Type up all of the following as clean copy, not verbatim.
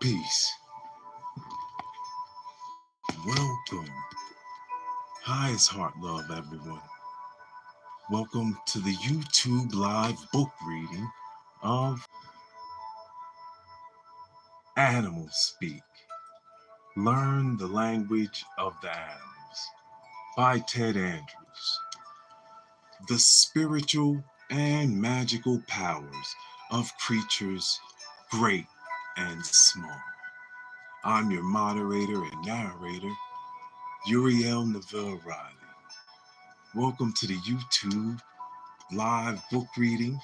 Peace. Welcome. Highest heart love, everyone. Welcome to the YouTube live book reading of Animal Speak. Learn the Language of the Animals by Ted Andrews. The spiritual and magical powers of creatures great and small. I'm your moderator and narrator, Uriel Neville Riley. Welcome to the YouTube live book reading.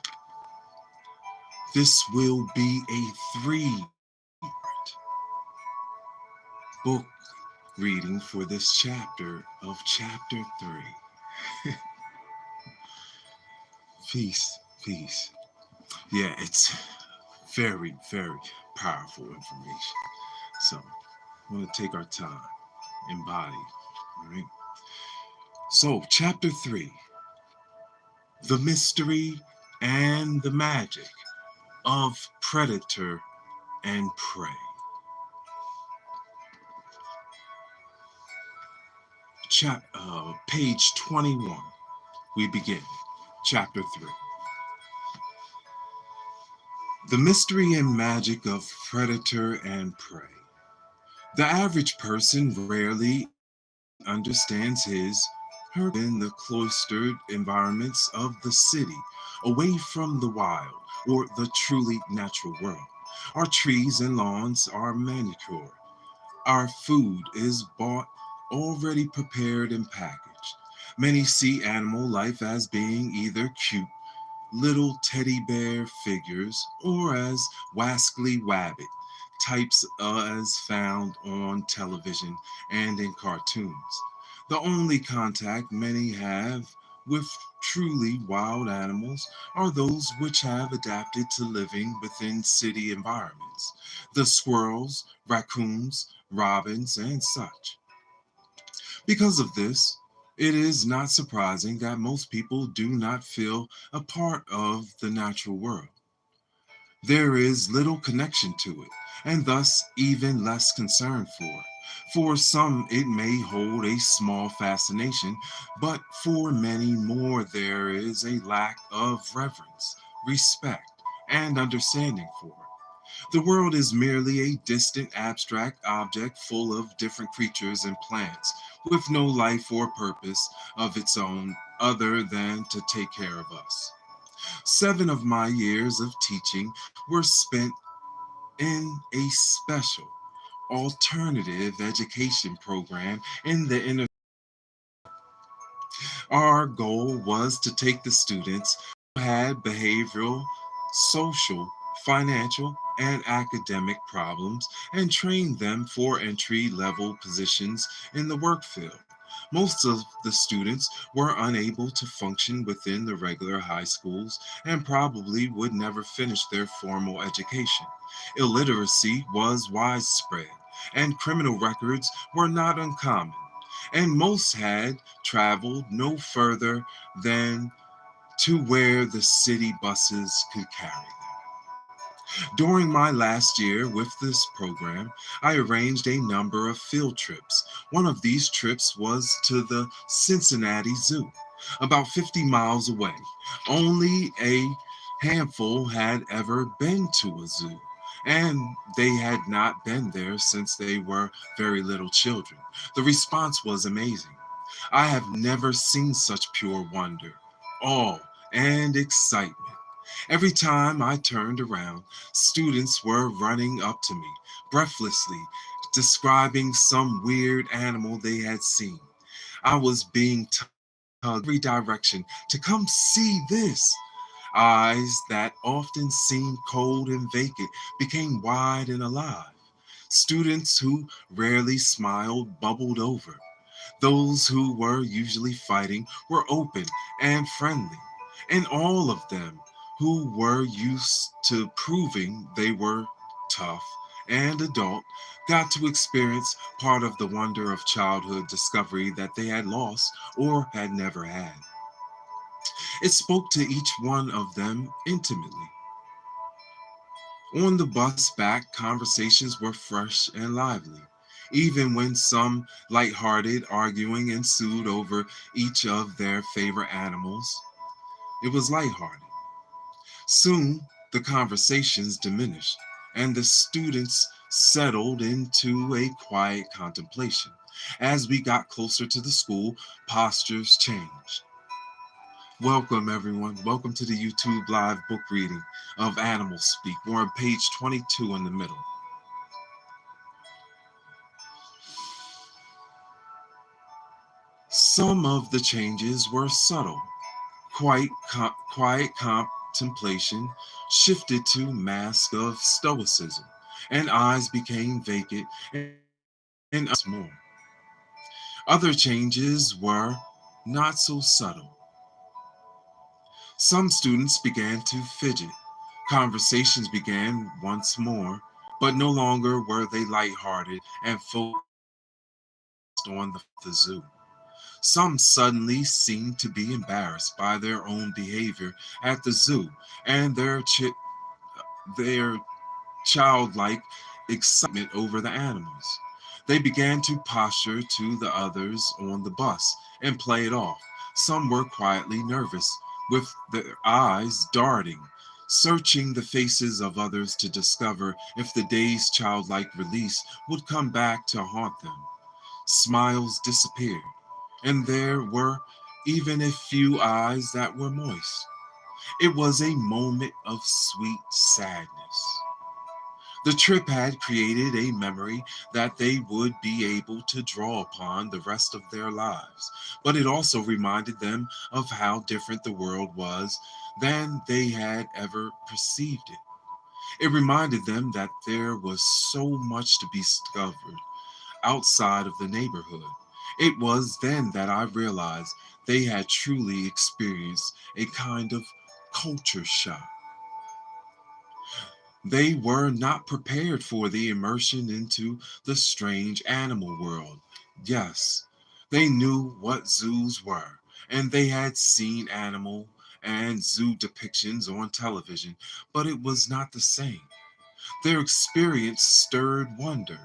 This will be a 3-part book reading for this chapter of chapter 3. Peace, peace. Yeah, it's very, very powerful information. So we're going to take our time, embody. All right. So, chapter 3, the mystery and the magic of predator and prey. Page 21. We begin. Chapter 3. The mystery and magic of predator and prey. The average person rarely understands his, her in the cloistered environments of the city, away from the wild or the truly natural world. Our trees and lawns are manicured. Our food is bought already prepared and packaged. Many see animal life as being either cute little teddy bear figures or as wascally wabbit types as found on television and in cartoons. The only contact many have with truly wild animals are those which have adapted to living within city environments, the squirrels, raccoons, robins, and such. Because of this, it is not surprising that most people do not feel a part of the natural world. There is little connection to it, and thus even less concern for it. For some, it may hold a small fascination, but for many more, there is a lack of reverence, respect, and understanding for it. The world is merely a distant, abstract object full of different creatures and plants, with no life or purpose of its own other than to take care of us. 7 of my years of teaching were spent in a special alternative education program in the inner. Our goal was to take the students who had behavioral, social, financial, and academic problems and train them for entry-level positions in the work field. Most of the students were unable to function within the regular high schools and probably would never finish their formal education. Illiteracy was widespread, and criminal records were not uncommon, and most had traveled no further than to where the city buses could carry them. During my last year with this program, I arranged a number of field trips. One of these trips was to the Cincinnati Zoo, about 50 miles away. Only a handful had ever been to a zoo, and they had not been there since they were very little children. The response was amazing. I have never seen such pure wonder, awe, and excitement. Every time I turned around, students were running up to me, breathlessly, describing some weird animal they had seen. I was being tugged every direction to come see this. Eyes that often seemed cold and vacant became wide and alive. Students who rarely smiled bubbled over. Those who were usually fighting were open and friendly, and all of them who were used to proving they were tough and adult got to experience part of the wonder of childhood discovery that they had lost or had never had. It spoke to each one of them intimately. On the bus back, conversations were fresh and lively, even when some light-hearted arguing ensued over each of their favorite animals. It was lighthearted. Soon, the conversations diminished, and the students settled into a quiet contemplation. As we got closer to the school, postures changed. Welcome, everyone. Welcome to the YouTube live book reading of Animal Speak. We're on page 22 in the middle. Some of the changes were subtle. Quiet contemplation shifted to mask of stoicism, and eyes became vacant and more. Other changes were not so subtle. Some students began to fidget. Conversations began once more, but no longer were they lighthearted and focused on the zoo. Some suddenly seemed to be embarrassed by their own behavior at the zoo and their childlike excitement over the animals. They began to posture to the others on the bus and play it off. Some were quietly nervous, with their eyes darting, searching the faces of others to discover if the day's childlike release would come back to haunt them. Smiles disappeared, and there were even a few eyes that were moist. It was a moment of sweet sadness. The trip had created a memory that they would be able to draw upon the rest of their lives, but it also reminded them of how different the world was than they had ever perceived it. It reminded them that there was so much to be discovered outside of the neighborhood. It was then that I realized they had truly experienced a kind of culture shock. They were not prepared for the immersion into the strange animal world. Yes, they knew what zoos were, and they had seen animal and zoo depictions on television, but it was not the same. Their experience stirred wonder,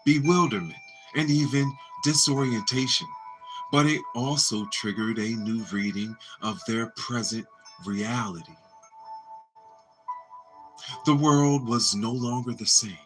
bewilderment, and even disorientation, but it also triggered a new reading of their present reality. The world was no longer the same.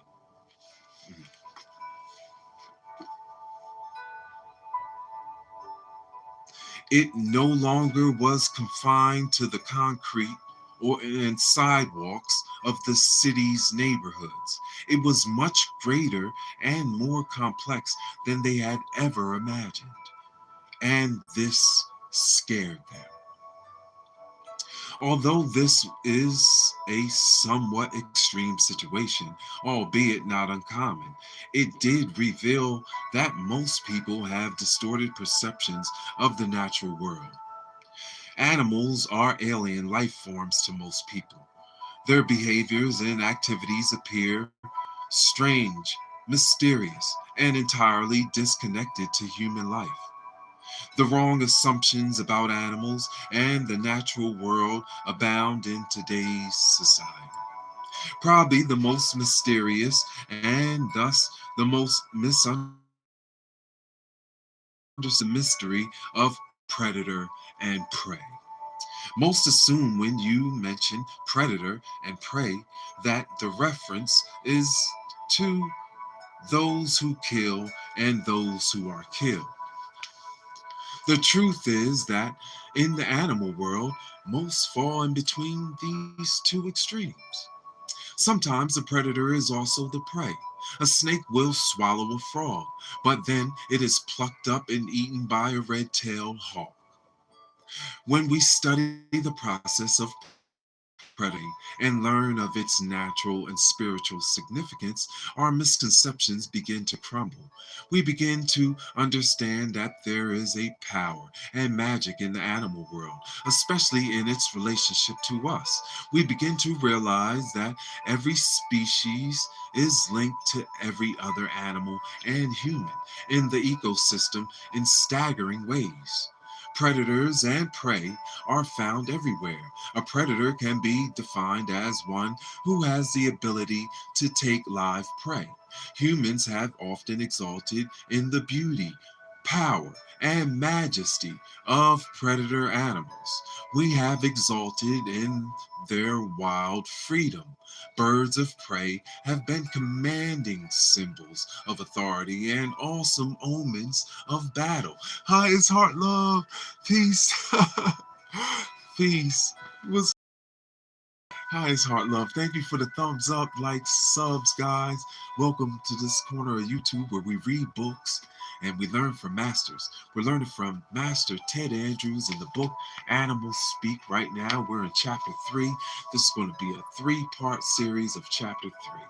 It no longer was confined to the concrete or and sidewalks of the city's neighborhoods. It was much greater and more complex than they had ever imagined. And this scared them. Although this is a somewhat extreme situation, albeit not uncommon, it did reveal that most people have distorted perceptions of the natural world. Animals are alien life forms to most people. Their behaviors and activities appear strange, mysterious, and entirely disconnected to human life. The wrong assumptions about animals and the natural world abound in today's society. Probably the most mysterious and thus the most misunderstood mystery of predator and prey. Most assume when you mention predator and prey that the reference is to those who kill and those who are killed. The truth is that in the animal world, most fall in between these two extremes. Sometimes the predator is also the prey. A snake will swallow a frog, but then it is plucked up and eaten by a red-tailed hawk. When we study the process of predating and learn of its natural and spiritual significance, our misconceptions begin to crumble. We begin to understand that there is a power and magic in the animal world, especially in its relationship to us. We begin to realize that every species is linked to every other animal and human in the ecosystem in staggering ways. Predators and prey are found everywhere. A predator can be defined as one who has the ability to take live prey. Humans have often exalted in the beauty, power, and majesty of predator animals. We have exalted in their wild freedom. Birds of prey have been commanding symbols of authority and awesome omens of battle. Hi, it's Heart Love. Peace. Peace. What's Hi, it's Heart Love. Thank you for the thumbs up, likes, subs, guys. Welcome to this corner of YouTube where we read books and we learn from masters. We're learning from Master Ted Andrews in the book Animals Speak. Right now, we're in chapter 3. This is going to be a 3-part series of chapter 3.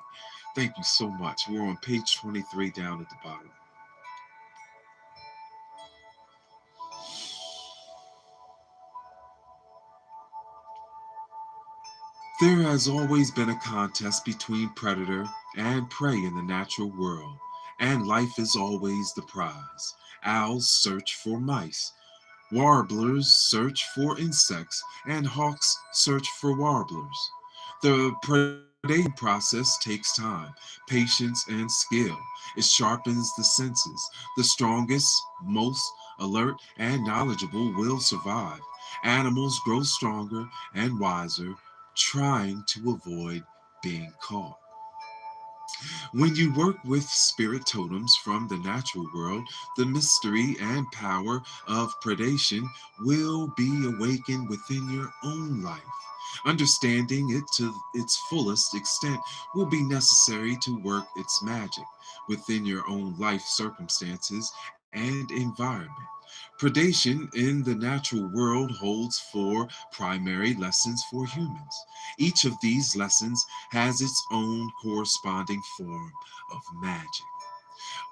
Thank you so much. We're on page 23 down at the bottom. There has always been a contest between predator and prey in the natural world, and life is always the prize. Owls search for mice, warblers search for insects, and hawks search for warblers. The predation process takes time, patience, and skill. It sharpens the senses. The strongest, most alert, and knowledgeable will survive. Animals grow stronger and wiser, trying to avoid being caught. When you work with spirit totems from the natural world, the mystery and power of predation will be awakened within your own life. Understanding it to its fullest extent will be necessary to work its magic within your own life circumstances and environment. Predation in the natural world holds 4 primary lessons for humans. Each of these lessons has its own corresponding form of magic.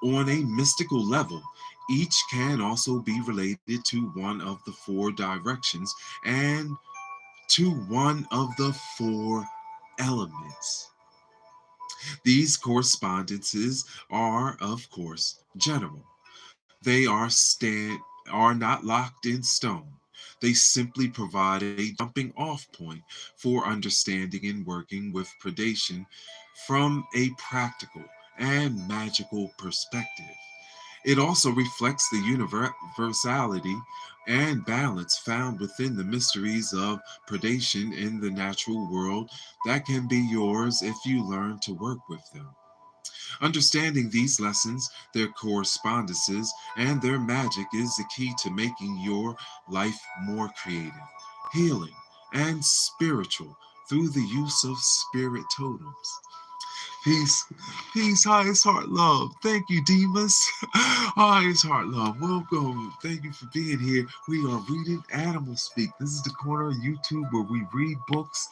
On a mystical level, each can also be related to one of the 4 directions and to one of the 4 elements. These correspondences are, of course, general. They are not locked in stone. They simply provide a jumping off point for understanding and working with predation from a practical and magical perspective. It also reflects the universality and balance found within the mysteries of predation in the natural world that can be yours if you learn to work with them. Understanding these lessons, their correspondences, and their magic is the key to making your life more creative, healing, and spiritual through the use of spirit totems. Peace, peace, highest heart love. Thank you, Demas. Highest heart love. Welcome. Thank you for being here. We are reading Animal Speak. This is the corner of YouTube where we read books,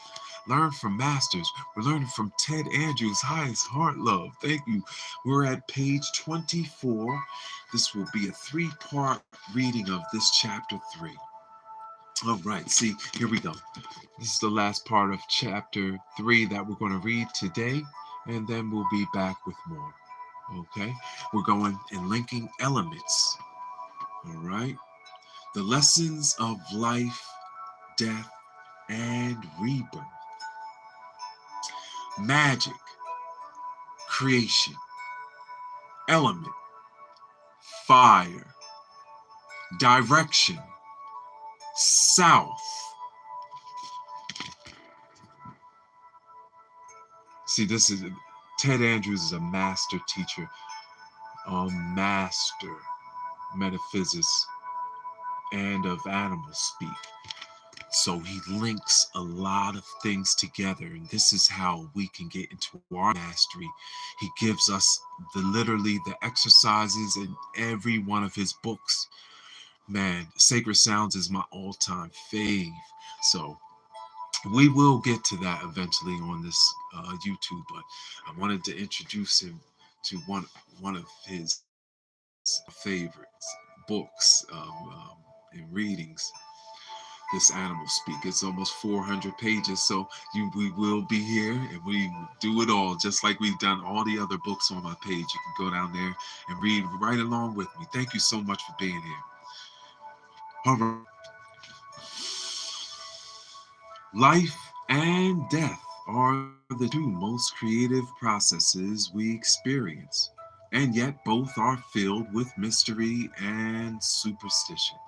learn from masters. We're learning from Ted Andrews. Highest heart love. Thank you. We're at page 24. This will be a 3-part reading of this chapter 3. All right, see, here we go. This is the last part of chapter 3 that we're going to read today, and then we'll be back with more. Okay, we're going and linking elements. All right, the lessons of life, death, and rebirth. Magic, creation, element, fire, direction, south. See, this is Ted Andrews is a master teacher, a master metaphysicist, and of animal speak. So he links a lot of things together, and this is how we can get into our mastery. He gives us literally the exercises in every one of his books. Man, Sacred Sounds is my all-time fave. So we will get to that eventually on this YouTube, but I wanted to introduce him to one of his favorites books and readings. This Animal Speak. It's almost 400 pages, so we will be here and we do it all just like we've done all the other books on my page. You can go down there and read right along with me. Thank you so much for being here. All right. Life and death are the two most creative processes we experience, and yet both are filled with mystery and superstition.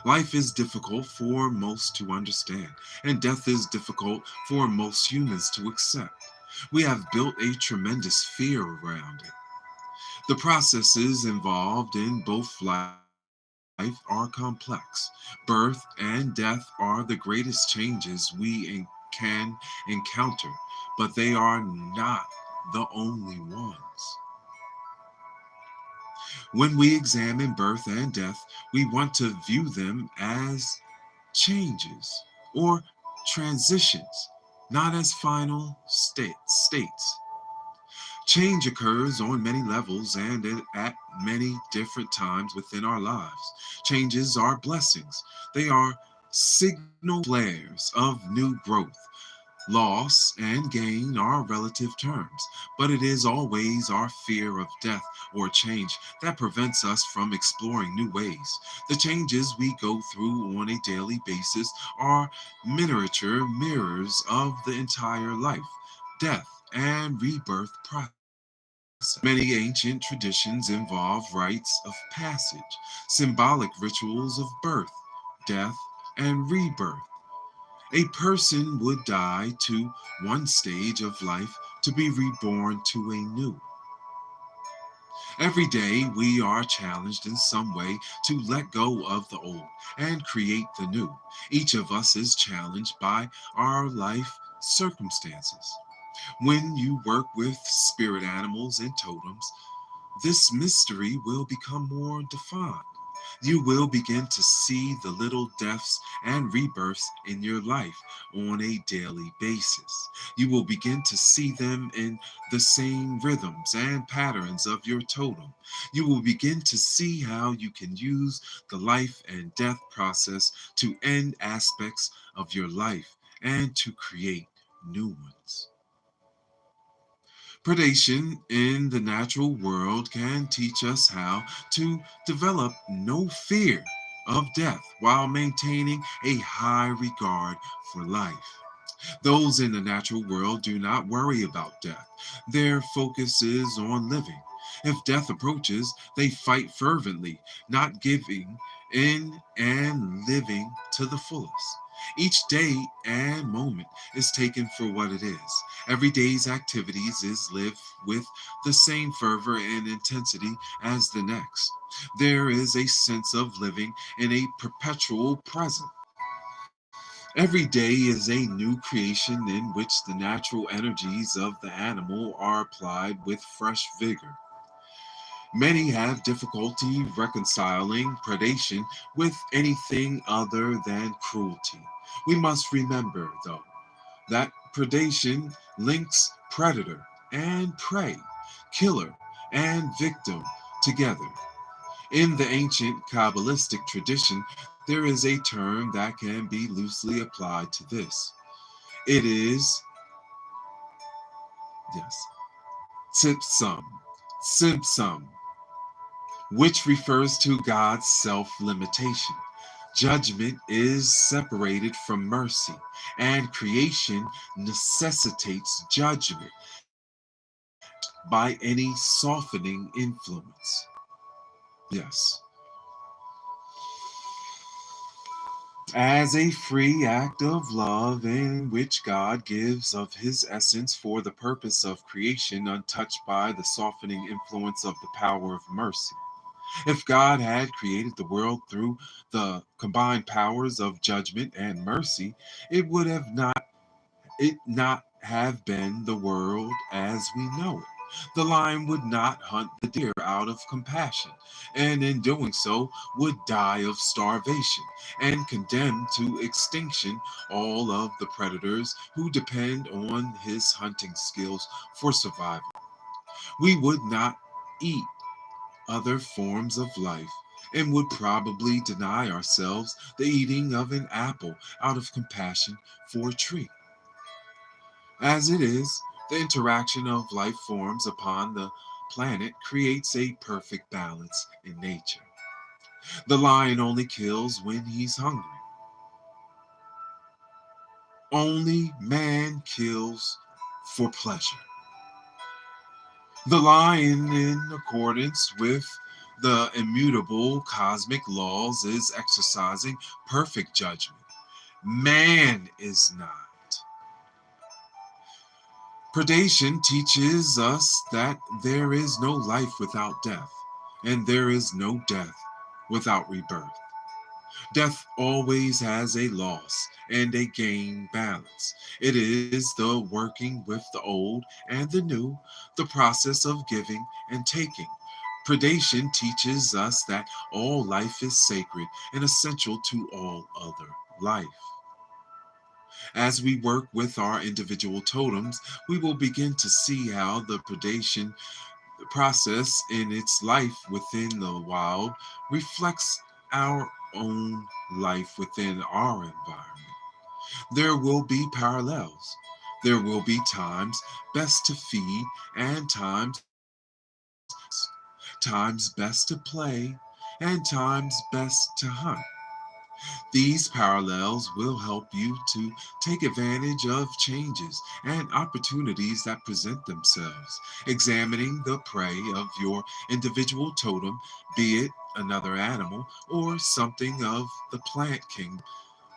Life is difficult for most to understand, and death is difficult for most humans to accept. We have built a tremendous fear around it. The processes involved in both life are complex. Birth and death are the greatest changes can encounter, but they are not the only ones. When we examine birth and death, we want to view them as changes or transitions, not as final states. Change occurs on many levels and at many different times within our lives. Changes are blessings. They are signal flares of new growth. Loss and gain are relative terms, but it is always our fear of death or change that prevents us from exploring new ways. The changes we go through on a daily basis are miniature mirrors of the entire life, death, and rebirth process. Many ancient traditions involve rites of passage, symbolic rituals of birth, death, and rebirth. A person would die to one stage of life to be reborn to a new. Every day we are challenged in some way to let go of the old and create the new. Each of us is challenged by our life circumstances. When you work with spirit animals and totems, this mystery will become more defined. You will begin to see the little deaths and rebirths in your life on a daily basis. You will begin to see them in the same rhythms and patterns of your totem. You will begin to see how you can use the life and death process to end aspects of your life and to create new ones. Predation in the natural world can teach us how to develop no fear of death while maintaining a high regard for life. Those in the natural world do not worry about death. Their focus is on living. If death approaches, they fight fervently, not giving in and living to the fullest. Each day and moment is taken for what it is. Every day's activities is lived with the same fervor and intensity as the next. There is a sense of living in a perpetual present. Every day is a new creation in which the natural energies of the animal are applied with fresh vigor. Many have difficulty reconciling predation with anything other than cruelty. We must remember, though, that predation links predator and prey, killer and victim together. In the ancient Kabbalistic tradition, there is a term that can be loosely applied to this. It is, yes, tzimtzum, tzimtzum, which refers to God's self limitation. Judgment is separated from mercy, and creation necessitates judgment by any softening influence. Yes. As a free act of love in which God gives of his essence for the purpose of creation, untouched by the softening influence of the power of mercy. If God had created the world through the combined powers of judgment and mercy, it would have not have been the world as we know it. The lion would not hunt the deer out of compassion, and in doing so would die of starvation and condemn to extinction all of the predators who depend on his hunting skills for survival. We would not eat other forms of life and would probably deny ourselves the eating of an apple out of compassion for a tree. As it is, the interaction of life forms upon the planet creates a perfect balance in nature. The lion only kills when he's hungry. Only man kills for pleasure. The lion, in accordance with the immutable cosmic laws, is exercising perfect judgment. Man is not. Predation teaches us that there is no life without death, and there is no death without rebirth. Death always has a loss and a gain balance. It is the working with the old and the new, the process of giving and taking. Predation teaches us that all life is sacred and essential to all other life. As we work with our individual totems, we will begin to see how the predation process in its life within the wild reflects our own life within our environment. There will be parallels. There will be times best to feed and times times best to play and times best to hunt. These parallels will help you to take advantage of changes and opportunities that present themselves. Examining the prey of your individual totem, be it another animal or something of the plant kingdom,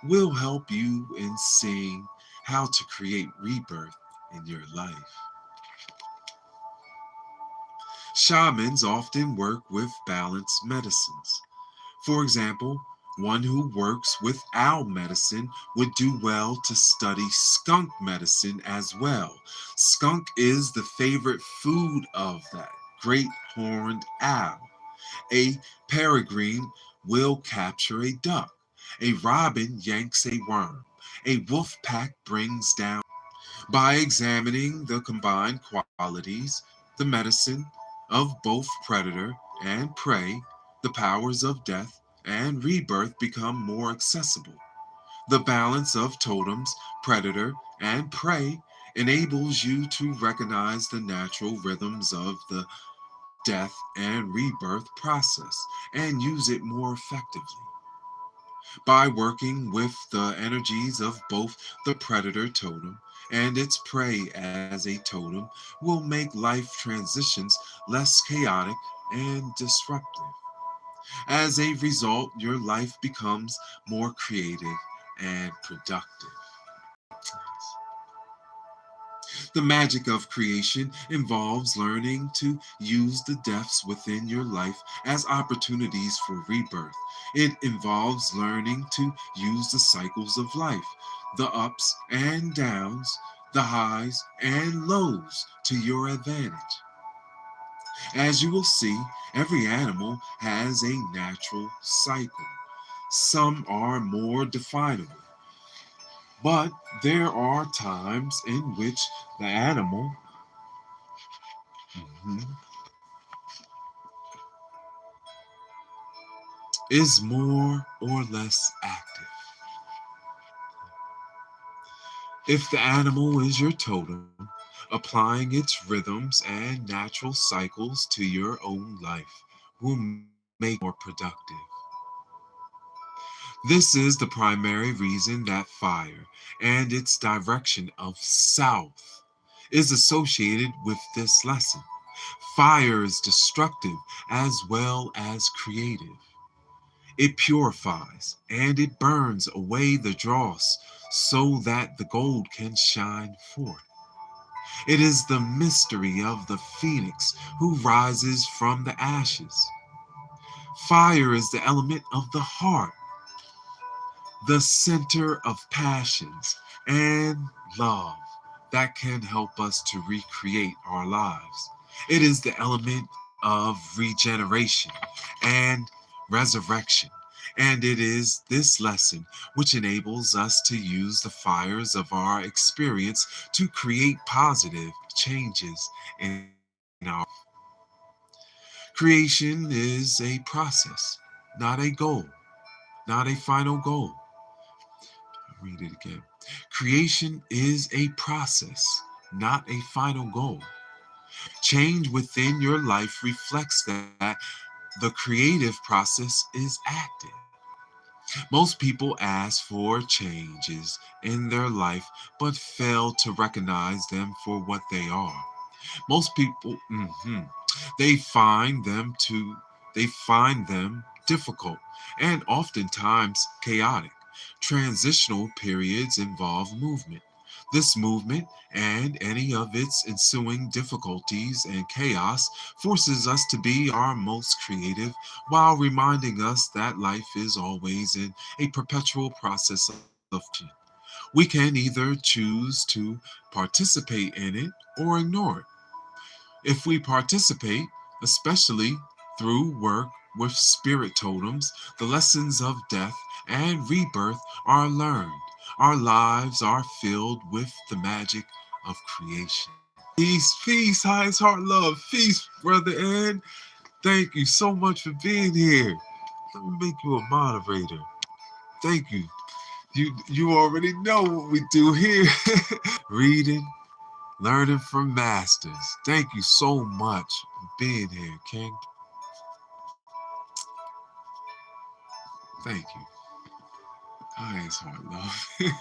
will help you in seeing how to create rebirth in your life. Shamans often work with balanced medicines. For example, one who works with owl medicine would do well to study skunk medicine as well. Skunk is the favorite food of that great horned owl. A peregrine will capture a duck. A robin yanks a worm. A wolf pack brings down. By examining the combined qualities, the medicine of both predator and prey, the powers of death and rebirth become more accessible. The balance of totems, predator, and prey enables you to recognize the natural rhythms of the death and rebirth process and use it more effectively. By working with the energies of both the predator totem and its prey as a totem will make life transitions less chaotic and disruptive. As a result, your life becomes more creative and productive. The magic of creation involves learning to use the depths within your life as opportunities for rebirth. It involves learning to use the cycles of life, the ups and downs, the highs and lows to your advantage. As you will see, every animal has a natural cycle. Some are more definable, but there are times in which the animal mhm, is more or less active. If the animal is your totem, applying its rhythms and natural cycles to your own life will make it more productive. This is the primary reason that fire and its direction of south is associated with this lesson. Fire is destructive as well as creative. It purifies and it burns away the dross so that the gold can shine forth. It is the mystery of the phoenix who rises from the ashes. Fire is the element of the heart, the center of passions and love that can help us to recreate our lives. It is the element of regeneration and resurrection. And it is this lesson which enables us to use the fires of our experience to create positive changes in our creation is a process, not a goal, not a final goal. I'll read it again. Creation is a process, not a final goal. Change within your life reflects that The creative process is active. Most people ask for changes in their life but fail to recognize them for what they are. Most people, they find them to, they find them difficult and oftentimes chaotic. Transitional periods involve movement. This movement and any of its ensuing difficulties and chaos forces us to be our most creative while reminding us that life is always in a perpetual process of change. We can either choose to participate in it or ignore it. If we participate, especially through work with spirit totems, the lessons of death and rebirth are learned. Our lives are filled with the magic of creation. Peace, peace, highest heart love, peace, brother Ed. Thank you so much for being here. Let me make you a moderator. Thank you. You already know what we do here. Reading, learning from masters. Thank you so much for being here, King. Thank you. Highest heart love.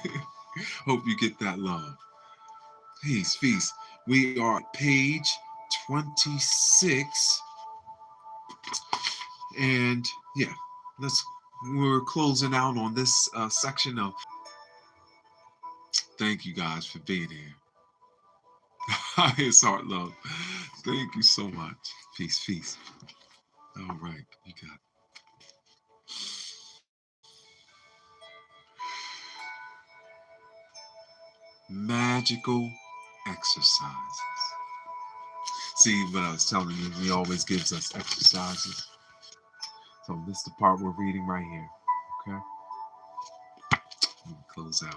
Hope you get that love. Peace, peace. We are at page 26. And yeah, we're closing out on this section of thank you guys for being here. Highest heart love. Thank you so much. Peace, peace. All right, you got it. Magical exercises. See what I was telling you, he always gives us exercises. So this is the part we're reading right here. Okay? Let me close out.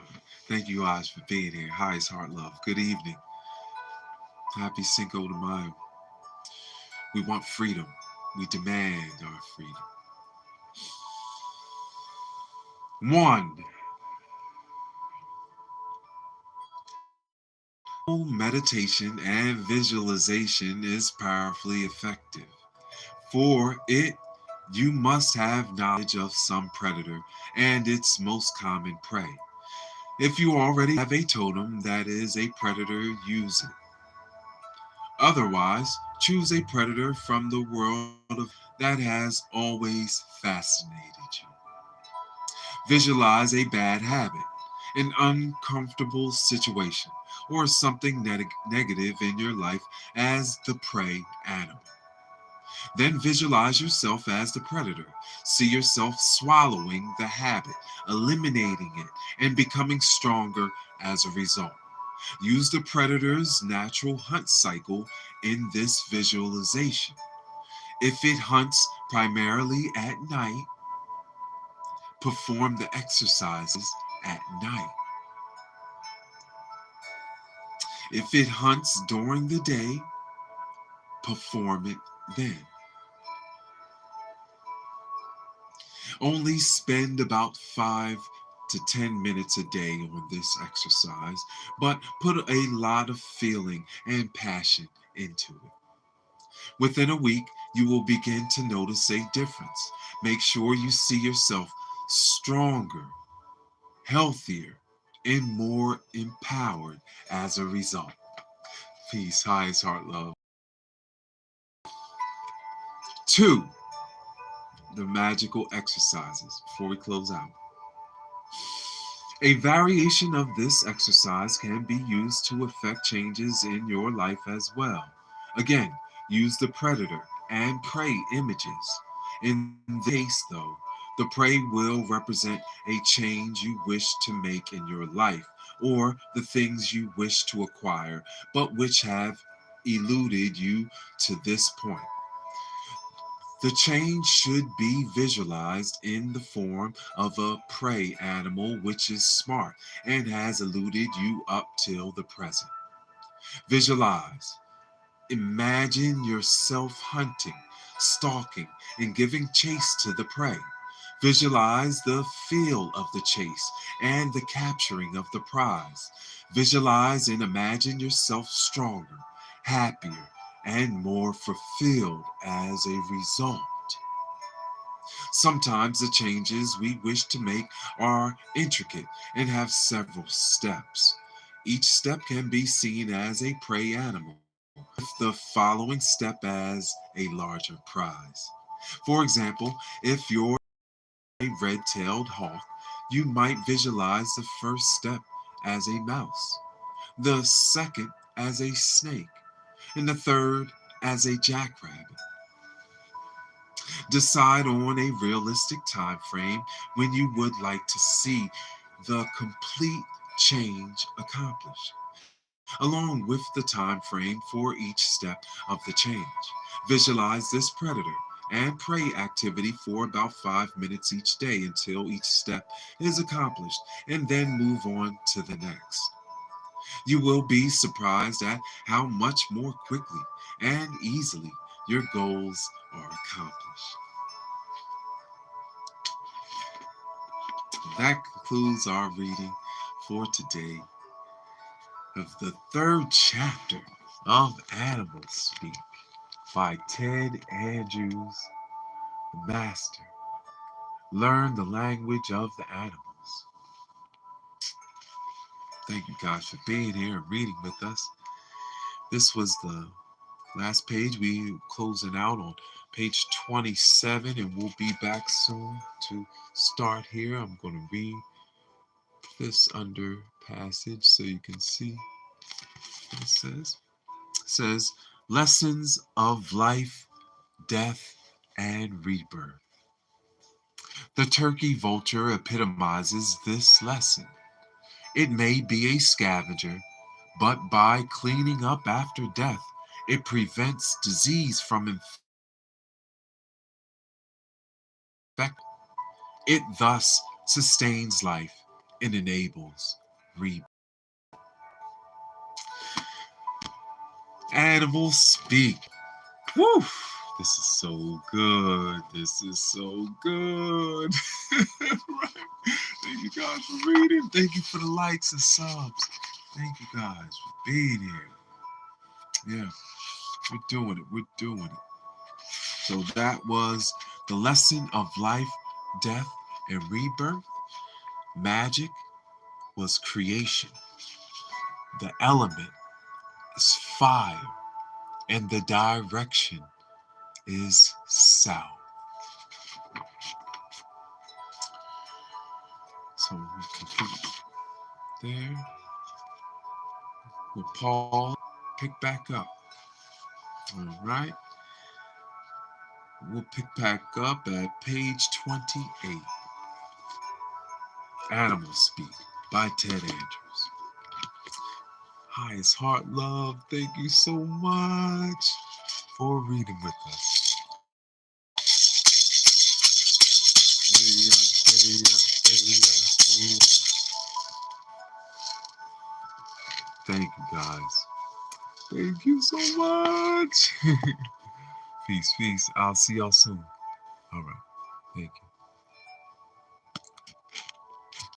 Thank you guys for being here. Highest heart love. Good evening. Happy Cinco de Mayo. We want freedom. We demand our freedom. 1. Meditation and visualization is powerfully effective. For it, you must have knowledge of some predator and its most common prey. If you already have a totem that is a predator, use it. Otherwise, choose a predator from the world of that has always fascinated you. Visualize a bad habit, an uncomfortable situation, or something negative in your life as the prey animal. Then visualize yourself as the predator. See yourself swallowing the habit, eliminating it, and becoming stronger as a result. Use the predator's natural hunt cycle in this visualization. If it hunts primarily at night, perform the exercises at night. If it hunts during the day, perform it then. Only spend about 5 to 10 minutes a day on this exercise, but put a lot of feeling and passion into it. Within a week, you will begin to notice a difference. Make sure you see yourself stronger, healthier, and more empowered as a result. Peace, highest heart love. 2. The magical exercises before we close out. A variation of this exercise can be used to affect changes in your life as well. Again, use the predator and prey images. In this case, though, the prey will represent a change you wish to make in your life or the things you wish to acquire, but which have eluded you to this point. The change should be visualized in the form of a prey animal which is smart and has eluded you up till the present. Visualize. Imagine yourself hunting, stalking, and giving chase to the prey. Visualize the feel of the chase and the capturing of the prize. Visualize and imagine yourself stronger, happier, and more fulfilled as a result. Sometimes the changes we wish to make are intricate and have several steps. Each step can be seen as a prey animal, with the following step as a larger prize. For example, if you're a red-tailed hawk, you might visualize the first step as a mouse, the second as a snake, and the third as a jackrabbit. Decide on a realistic time frame when you would like to see the complete change accomplished, along with the time frame for each step of the change. Visualize this predator and prey activity for about 5 minutes each day until each step is accomplished, and then move on to the next. You will be surprised at how much more quickly and easily your goals are accomplished. That concludes our reading for today of the third chapter of Animal Speak by Ted Andrews, the Master. Learn the language of the animals. Thank you guys for being here and reading with us. This was the last page. We closing out on page 27, and we'll be back soon to start here. I'm going to read this under passage so you can see what it says. It says, lessons of life, death, and rebirth. The turkey vulture epitomizes this lesson. It may be a scavenger, but by cleaning up after death, it prevents disease from infecting. It thus sustains life and enables rebirth. Animals speak. Woo! This is so good. This is so good. Right. Thank you guys for reading. Thank you for the likes and subs. Thank you guys for being here. Yeah, we're doing it. We're doing it. So that was the lesson of life, death, and rebirth. Magic was creation. The element is fire, and the direction is south. So we complete there. We'll pause, pick back up. All right. We'll pick back up at page 28. Animal Speak by Ted Andrews. Highest Heart Love, thank you so much for reading with us. Hey, hey, hey, hey. Thank you guys. Thank you so much. Peace, peace. I'll see y'all soon. All right. Thank you.